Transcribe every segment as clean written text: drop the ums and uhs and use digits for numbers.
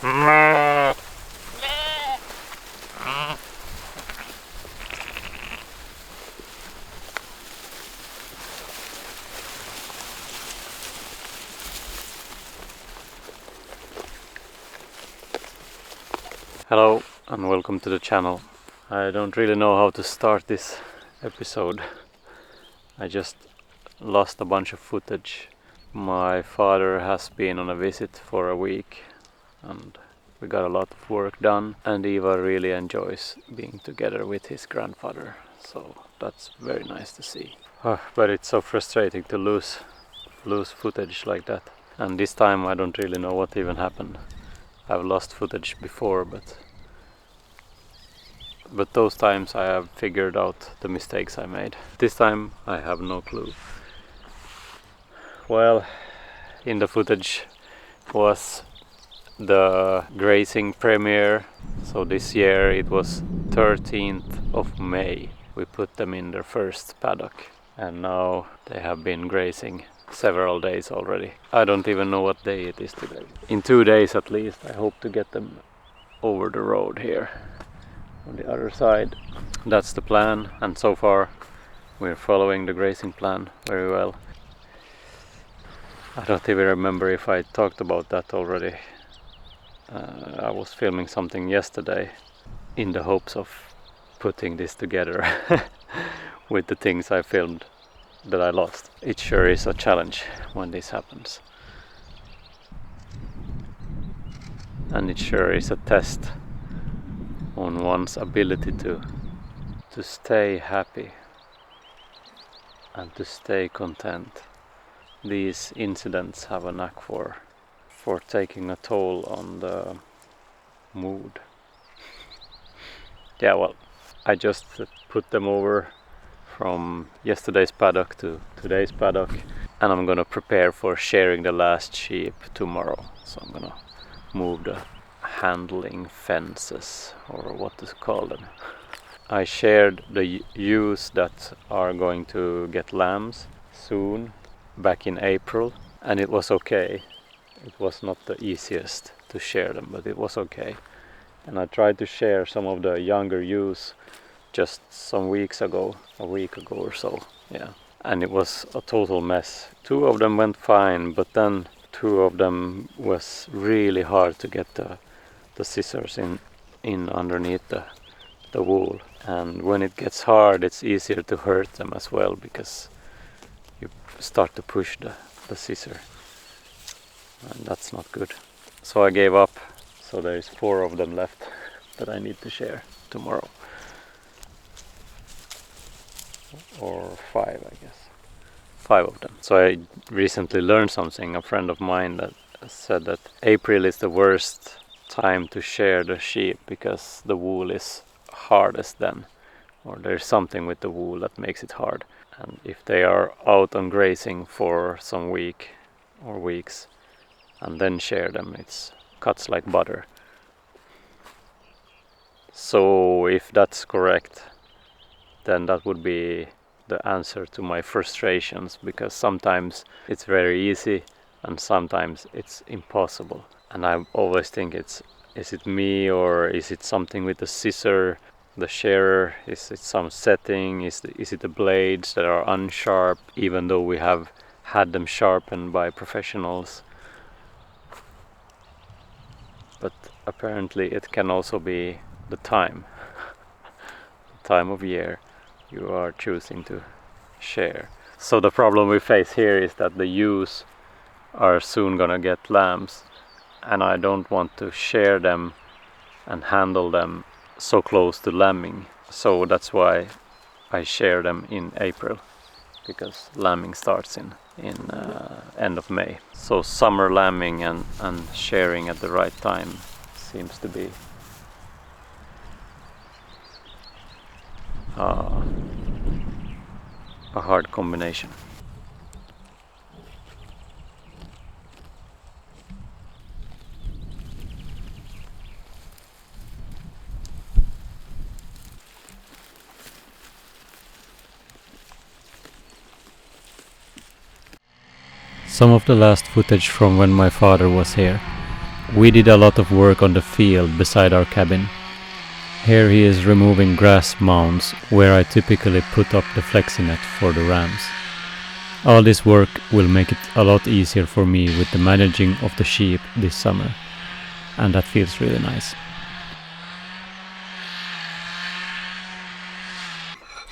Hello and welcome to the channel. I don't really know how to start this episode. I just lost a bunch of footage. My father has been on a visit for a week and we got a lot of work done, and Ivar really enjoys being together with his grandfather, so that's very nice to see. But it's so frustrating to lose footage like that, and this time I don't really know what even happened. I've lost footage before, but those times I have figured out the mistakes I made. This time I have no clue. Well, in the footage was the Grazing premiere. So this year it was 13th of May. We put them in their first paddock, and now they have been grazing several days already. I don't even know what day it is today. In 2 days at least I hope to get them over the road here on the other side. That's the plan, and so far we're following the grazing plan very well. I don't even remember if I talked about that already. I was filming something yesterday in the hopes of putting this together with the things I filmed that I lost. It sure is a challenge when this happens. And it sure is a test on one's ability to stay happy and to stay content. These incidents have a knack for taking a toll on the mood. Yeah, well, I just put them over from yesterday's paddock to today's paddock, and I'm gonna prepare for shearing the last sheep tomorrow. So I'm gonna move the handling fences, or what to call them. I shared the ewes that are going to get lambs soon, back in April, and it was okay. It was not the easiest to share them, but it was okay. And I tried to share some of the younger ewes just some weeks ago, a week ago or so, yeah. And it was a total mess. 2 of them went fine, but then 2 of them was really hard to get the scissors in underneath the wool. And when it gets hard, it's easier to hurt them as well, because you start to push the scissor, and that's not good. So I gave up. So there is 4 of them left that I need to share tomorrow, or 5, I guess. 5 of them. So I recently learned something. A friend of mine that said that April is the worst time to shear the sheep because the wool is hardest then, or there's something with the wool that makes it hard. And if they are out on grazing for some week or weeks and then shear them, it's cuts like butter. So if that's correct, then that would be the answer to my frustrations, because sometimes it's very easy and sometimes it's impossible. And I always think is it me, or is it something with the scissor, the shearer? Is it some setting? Is it the blades that are unsharp, even though we have had them sharpened by professionals? But apparently it can also be the time of year you are choosing to shear. So the problem we face here is that the ewes are soon gonna get lambs, and I don't want to shear them and handle them so close to lambing. So that's why I shear them in April, because lambing starts in end of May. So summer lambing and shearing at the right time seems to be a hard combination. Some of the last footage from when my father was here We did a lot of work on the field beside our cabin. Here he is removing grass mounds where I typically put up the flexinet for the rams. All this work will make it a lot easier for me with the managing of the sheep this summer, and that feels really nice.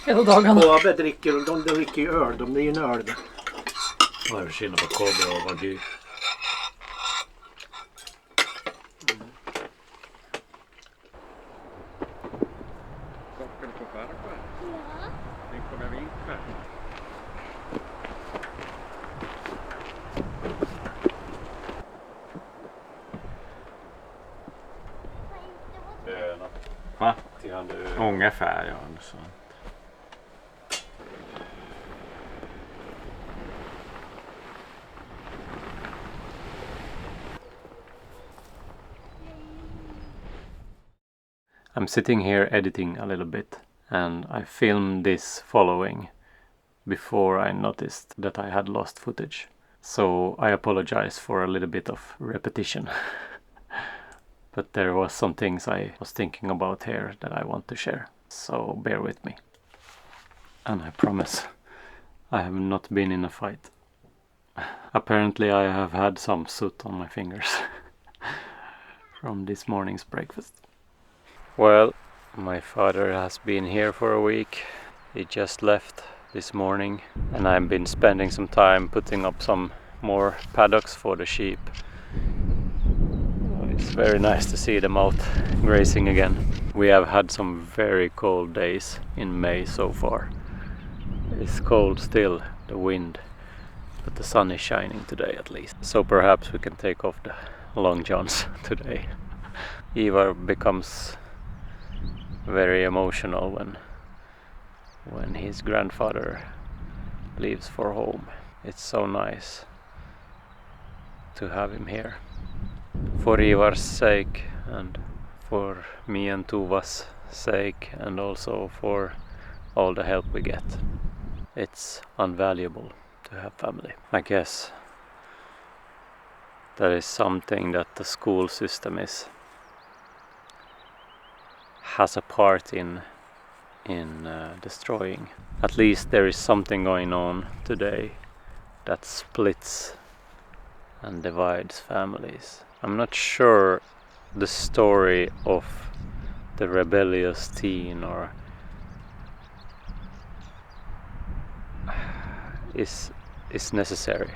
Hela dagarna. KB dricker ju öl, de är ju en öl. Vad är skillnad på KB och Wagyu? Va? Ungefär, ja. Så. I'm sitting here editing a little bit, and I filmed this following before I noticed that I had lost footage. So I apologize for a little bit of repetition. But there was some things I was thinking about here that I want to share, so bear with me. And I promise I have not been in a fight. Apparently I have had some soot on my fingers from this morning's breakfast. Well, my father has been here for a week. He just left this morning, and I've been spending some time putting up some more paddocks for the sheep. It's very nice to see them out grazing again. We have had some very cold days in May so far. It's cold still, the wind, but the sun is shining today at least. So perhaps we can take off the long johns today. Ivar becomes very emotional when his grandfather leaves for home. It's so nice to have him here. For Ivar's sake, and for me and Tova's sake, and also for all the help we get. It's invaluable to have family. I guess that is something that the school system has a part in destroying. At least there is something going on today that splits and divides families. I'm not sure the story of the rebellious teen or is necessary.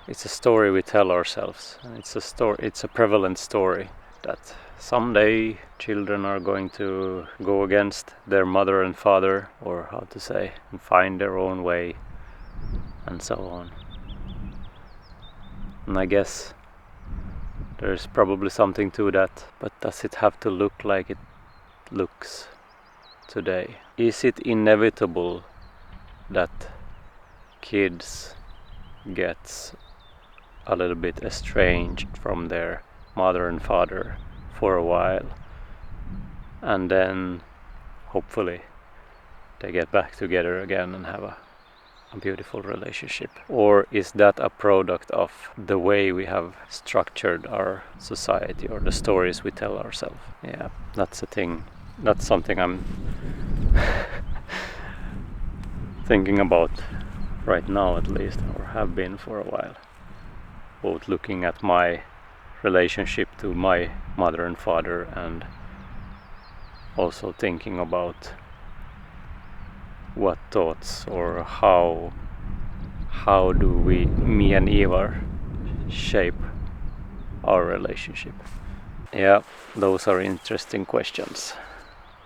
It's a story we tell ourselves, and it's a prevalent story that someday children are going to go against their mother and father, or how to say, and find their own way, and so on. And I guess there's probably something to that, but does it have to look like it looks today? Is it inevitable that kids get a little bit estranged from their mother and father for a while, and then hopefully they get back together again and have a beautiful relationship? Or is that a product of the way we have structured our society, or the stories we tell ourselves? Yeah, that's a thing. That's something I'm thinking about right now, at least, or have been for a while. Both looking at my relationship to my mother and father, and also thinking about what thoughts, or how do me and Ivar, shape our relationship? Yeah, those are interesting questions.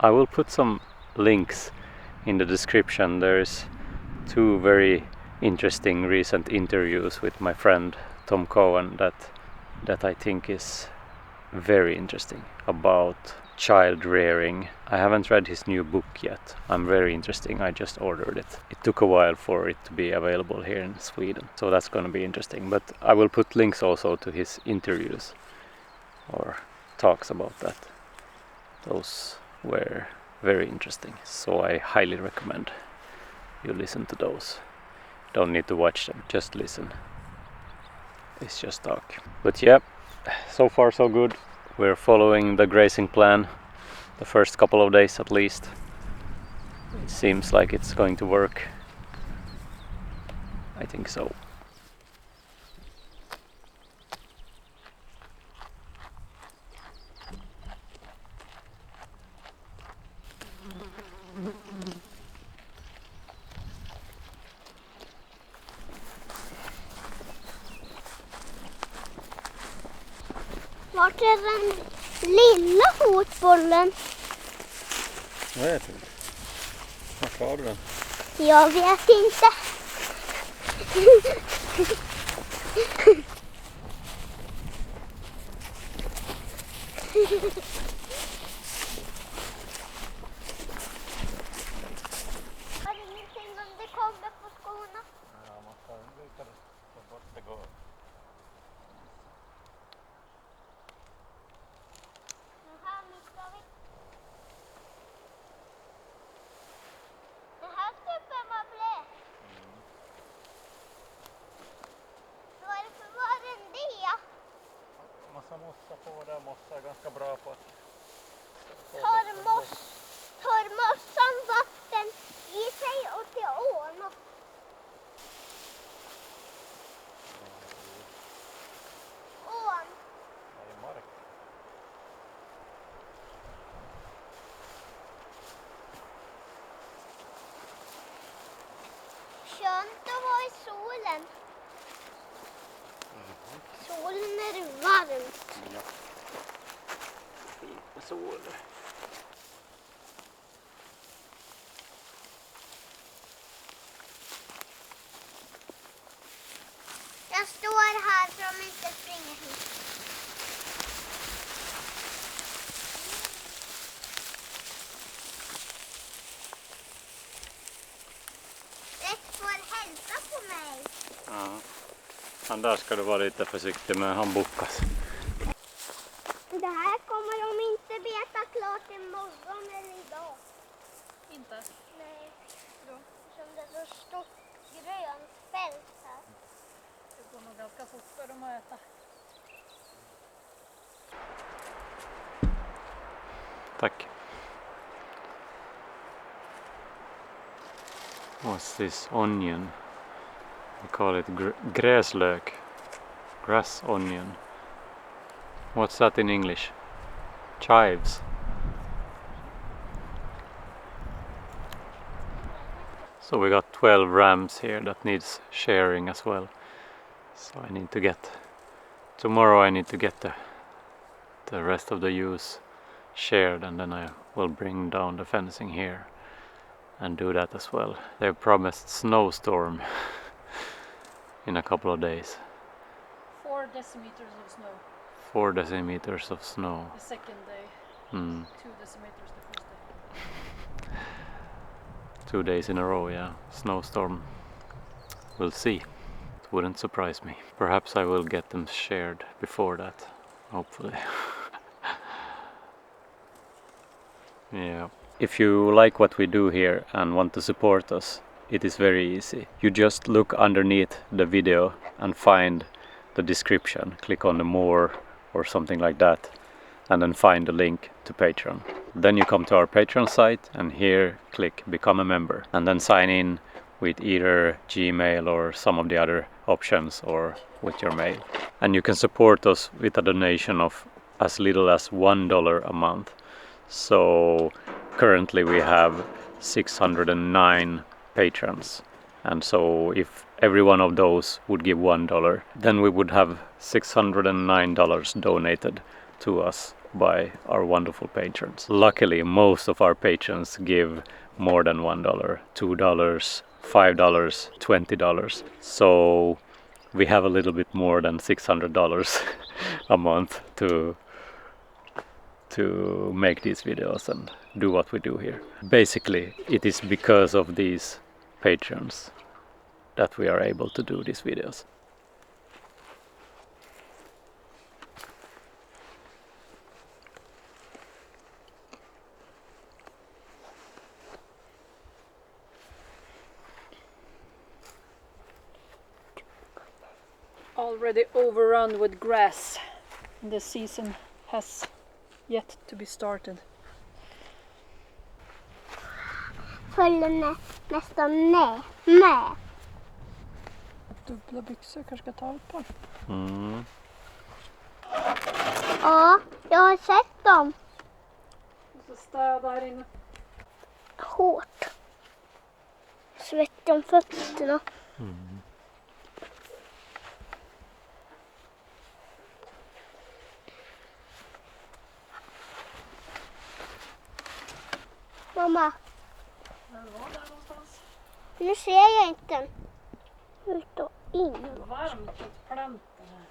I will put some links in the description. There's 2 very interesting recent interviews with my friend Tom Cohen that I think is very interesting, about child rearing. I haven't read his new book yet. I'm very interested. I just ordered it. It took a while for it to be available here in Sweden, so that's going to be interesting. But I will put links also to his interviews or talks about that. Those were very interesting, so I highly recommend you listen to those. Don't need to watch them, just listen. It's just talk. But yeah, so far so good. We're following the grazing plan the first couple of days at least. It seems like it's going to work. I think so. Vart är den lilla fotbollen? Jag vet inte. Vart har du den? Jag vet inte. Har du ingenting om det kommer på skorna? Ja, man får lyckas få bort det går. Den här missar vi. Den här stupen var blöt. Varför var den det? Massa mossa på där, mossa är ganska bra på att... Tar mossan vatten i sig och till ån? Ån. Det är mark. Skönt att vara i solen. Solen är varmt. Ja. Fint med sol. Jag står här så de inte springer hit. Rätt får hälsa på mig. Ja. Han där ska du vara lite försiktig med, han bockas. Det här kommer de inte veta klart imorgon eller idag. Inte? Nej, som det är så stort grönt fält här. Det går nog ganska fort för dem att äta. Tack. What's this onion? We call it gräslök. Grass onion. What's that in English? Chives. So we got 12 rams here that needs shearing as well. So I need to get... Tomorrow I need to get the rest of the ewes sheared, and then I will bring down the fencing here and do that as well. They've promised snowstorm in a couple of days. 4 decimeters of snow 4 decimeters of snow. the second day. 2 2 decimeters the first day. 2 days in a row, yeah. Snowstorm. We'll see. It wouldn't surprise me. Perhaps I will get them shared before that. Hopefully. Yeah. If you like what we do here and want to support us, it is very easy. You just look underneath the video and find the description. Click on the more or something like that, and then find the link to Patreon. Then you come to our Patreon site and here click become a member, and then sign in with either Gmail or some of the other options, or with your mail. And you can support us with a donation of as little as $1 a month. So currently we have 609 patrons, and so if every one of those would give $1, then we would have $609 donated to us by our wonderful patrons. Luckily, most of our patrons give more than $1, $2, $5, $20. So we have a little bit more than $600 a month to make these videos and do what we do here. Basically, it is because of these patrons that we are able to do these videos. Already overrun with grass. The season has yet to be started. Följer nästan med. Dubbla byxor kanske ska ta ett par. Mm. Ja, jag har sett dem. Och så städa här inne. Hårt. Svett om fötterna. Mm. Mamma, Var var där någonstans? nu ser jag inte. Ut och in. Det var varmt åt planten här.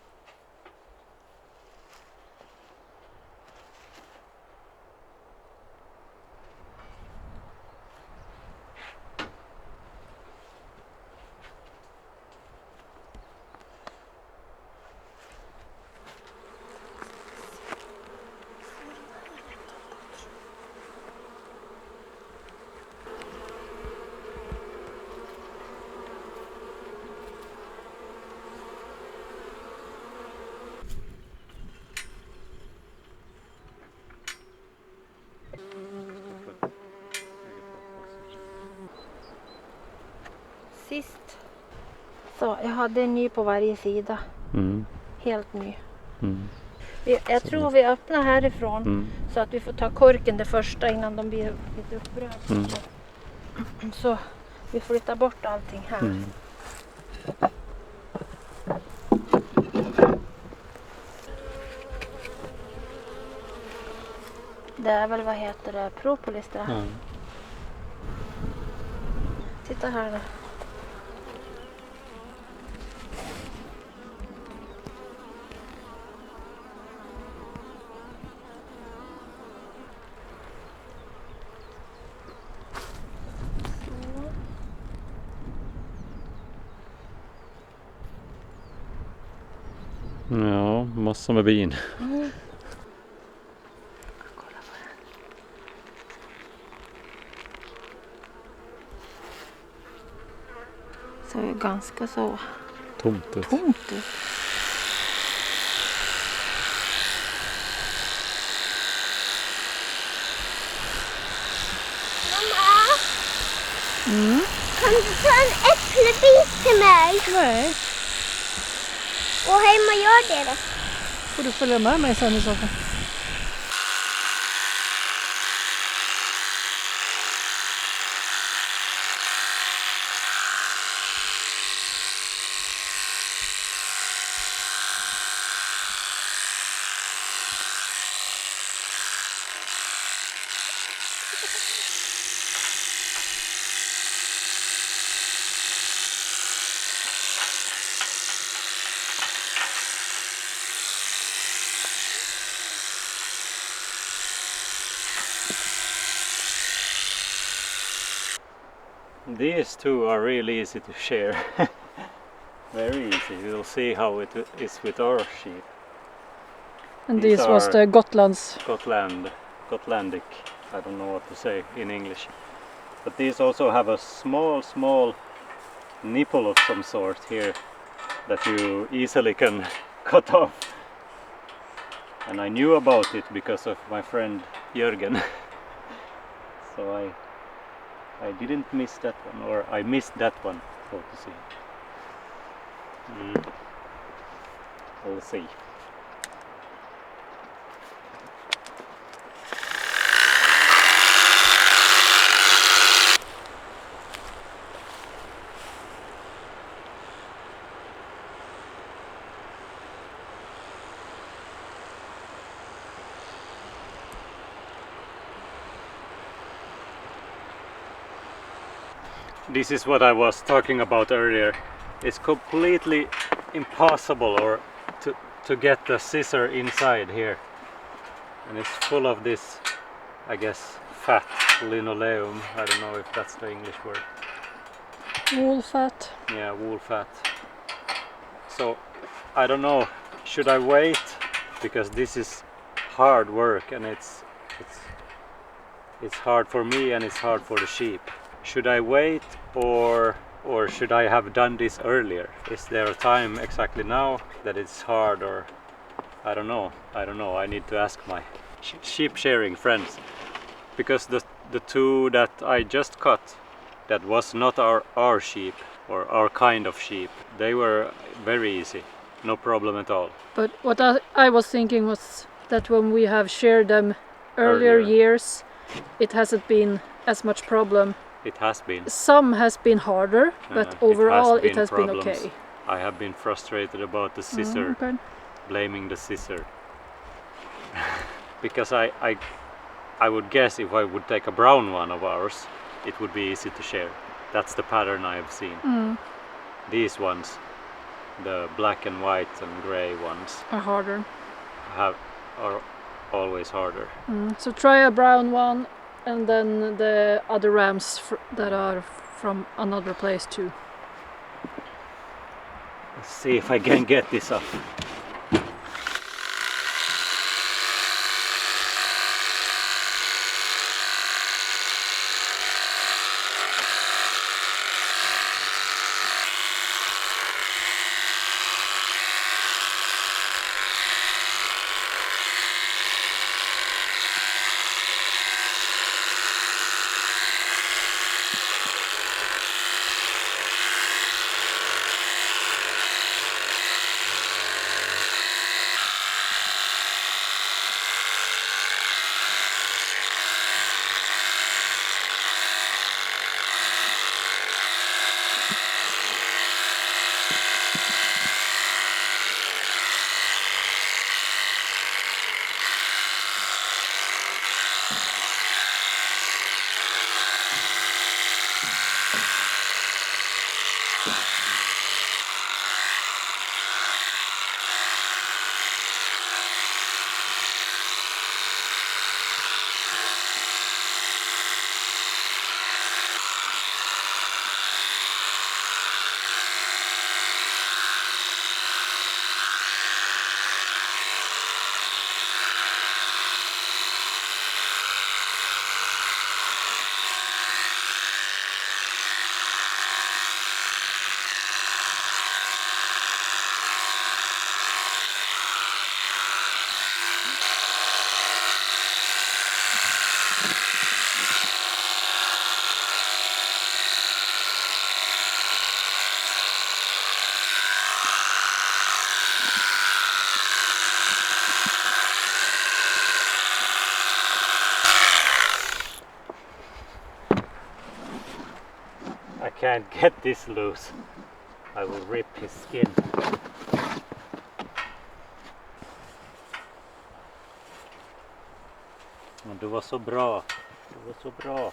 Sist så jag hade en ny på varje sida. Mm. Helt ny. Mm. Jag tror vi öppnar härifrån Mm. så att vi får ta korken det första innan de blir lite upprörda. Mm. Så vi flyttar bort allting här. Mm. Det är väl, vad heter det, propolis det här. Mm. Titta här nu. Ja, massor med bin. Mm. Så är ganska så Tomt ut. tomt ut. Mamma, Mm. kan du ta en äpplebit till mig? Nej, Och hemma gör det då. får du följa med mig sen i så fall. These two are really easy to share. Very easy. You'll see how it is with our sheep. And These this was are- the Gotlands. Gotlandic. I don't know what to say in English. But these also have a small nipple of some sort here that you easily can cut off. And I knew about it because of my friend Jörgen. So I didn't miss that one, or I missed that one, so to say. We'll see. This is what I was talking about earlier. It's completely impossible to get the scissor inside here. And it's full of this, I guess, fat linoleum. I don't know if that's the English word. Wool fat. Yeah, wool fat. So I don't know, should I wait? Because this is hard work and it's hard for me and it's hard for the sheep. Should I wait or should I have done this earlier? Is there a time exactly now that it's hard, or I don't know. I need to ask my sheep shearing friends, because the two that I just cut, that was not our sheep or our kind of sheep, they were very easy, no problem at all. But what I was thinking was that when we have sheared them earlier years, it hasn't been as much problem. It has been. Some has been harder, but overall it has been okay. I have been frustrated about the scissor, Okay. blaming the scissor. Because I would guess if I would take a brown one of ours, it would be easy to shear. That's the pattern I have seen. These ones, the black and white and grey ones, Are harder. are always harder. So try a brown one, and then the other rams that are from another place too. Let's see if I can get this up. I can't get this loose. I will rip his skin. Men du var så bra. Du var så bra.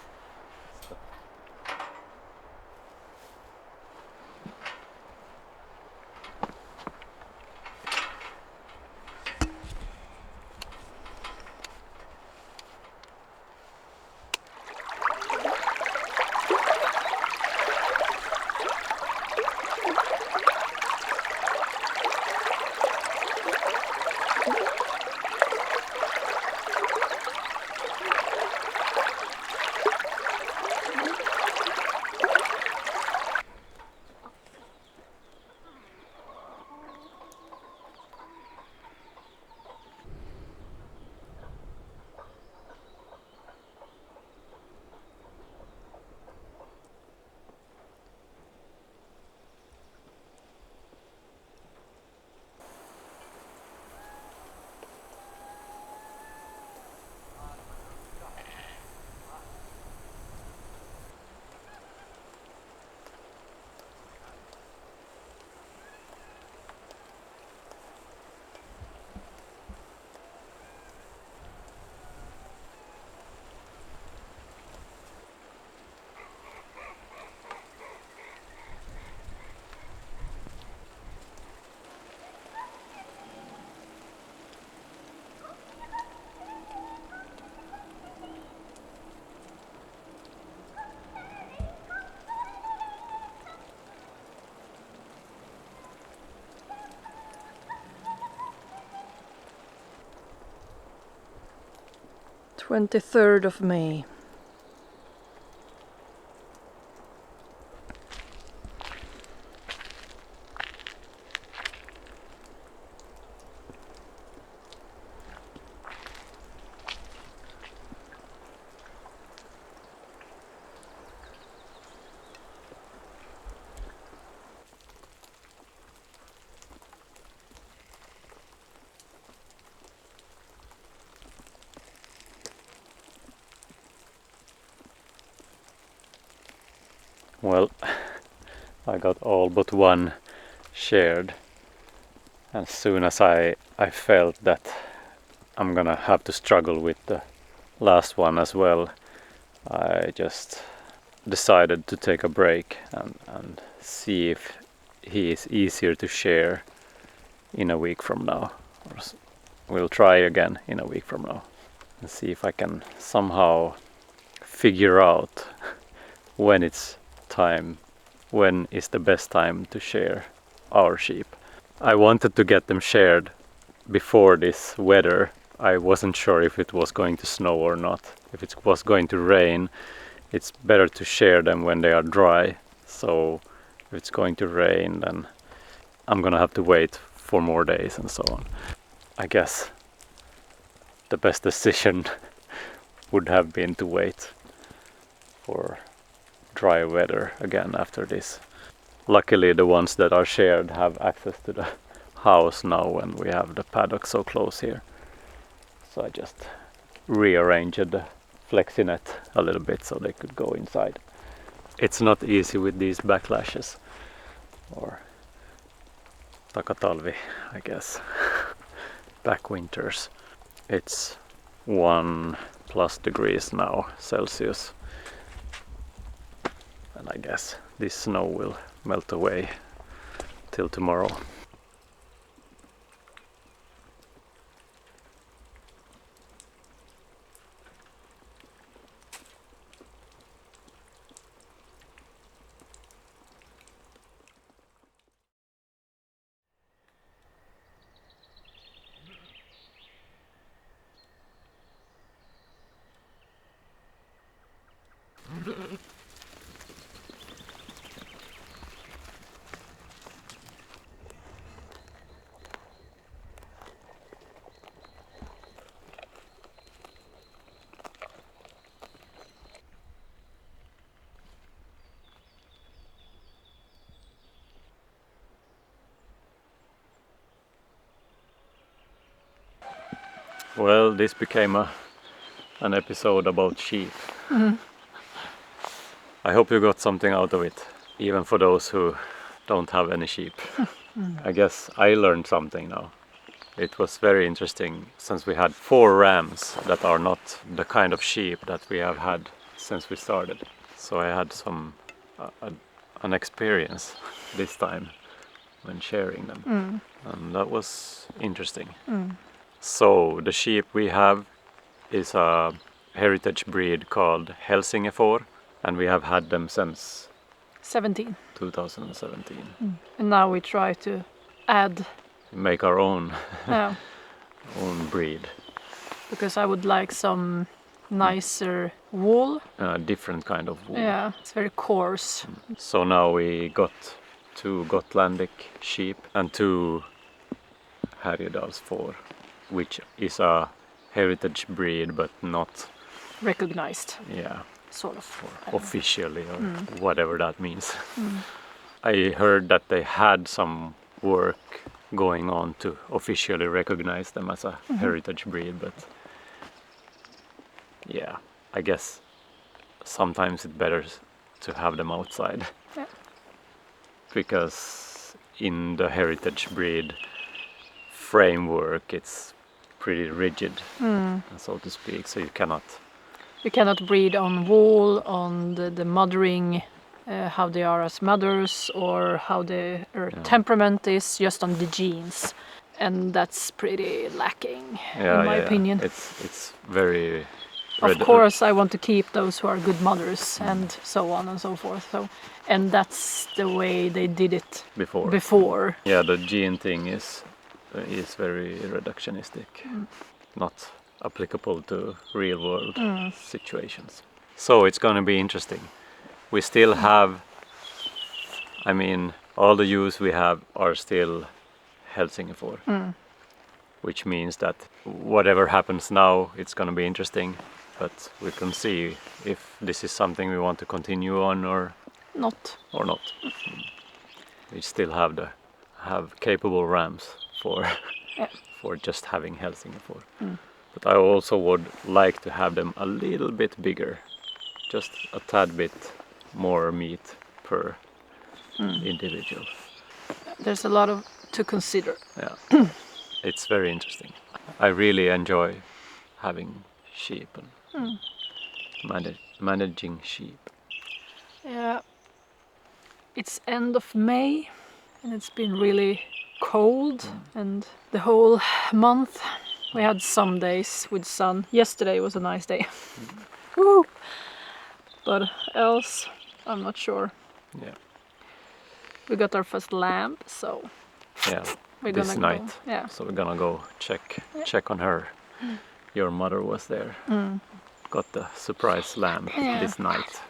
May 23rd. Well, I got all but one shared. As soon as I felt that I'm gonna have to struggle with the last one as well, I just decided to take a break and see if he is easier to share in a week from now. We'll try again in a week from now and see if I can somehow figure out when is the best time to share our sheep. I wanted to get them shared before this weather. I wasn't sure if it was going to snow or not. If it was going to rain, it's better to share them when they are dry. So if it's going to rain, then I'm gonna have to wait for more days and so on. I guess the best decision would have been to wait for dry weather again after this. Luckily the ones that are shared have access to the house now when we have the paddock so close here. So I just rearranged the flexinet a little bit so they could go inside. It's not easy with these backlashes, or takatalvi, I guess. Back winters. It's 1+ degrees now Celsius, and I guess this snow will melt away till tomorrow. Well, this became an episode about sheep. I hope you got something out of it, even for those who don't have any sheep. I guess I learned something now. It was very interesting since we had 4 rams that are not the kind of sheep that we have had since we started. So I had an experience this time when sharing them, and that was interesting. So the sheep we have is a heritage breed called Helsingefår, and we have had them since 2017. And now we try to Make our own yeah, own breed. because I would like some nicer wool. Different kind of wool. Yeah, it's very coarse. So now we got 2 Gotlandic sheep and 2 Härjedalsfår, which is a heritage breed but not Recognized, sort of. Officially, or whatever that means. I heard that they had some work going on to officially recognize them as a heritage breed, but yeah, I guess sometimes it's better to have them outside. Yeah. Because in the heritage breed framework it's pretty rigid, so to speak, so you cannot breed on wool, on the mothering, how they are as mothers, or how their temperament is, just on the genes, and that's pretty lacking in my opinion. It's very of course I want to keep those who are good mothers and so on and so forth, so, and that's the way they did it before. Yeah, the gene thing is very reductionistic, not applicable to real world situations. So it's going to be interesting. We still have, I mean, all the ewes we have are still Helsingefår, which means that whatever happens now, it's going to be interesting, but we can see if this is something we want to continue on or not. We still have capable rams for just having Helsingefår. But I also would like to have them a little bit bigger, just a tad bit more meat per individual. There's a lot to consider. Yeah, it's very interesting. I really enjoy having sheep and managing sheep. Yeah. It's end of May and it's been really cold and the whole month we had some days with sun. Yesterday was a nice day. Woo! But else I'm not sure. Yeah. We got our first lamb, so Yeah. we're This gonna night. go. Yeah. So we're gonna go check on her. Your mother was there. Got the surprise lamb this night.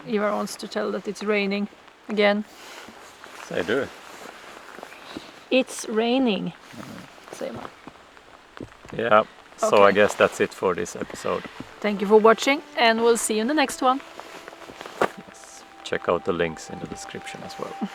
Ivar wants to tell that it's raining again. Say do. It's raining. Say more. Yeah. So Okay. I guess that's it for this episode. Thank you for watching and we'll see you in the next one. Yes. Check out the links in the description as well.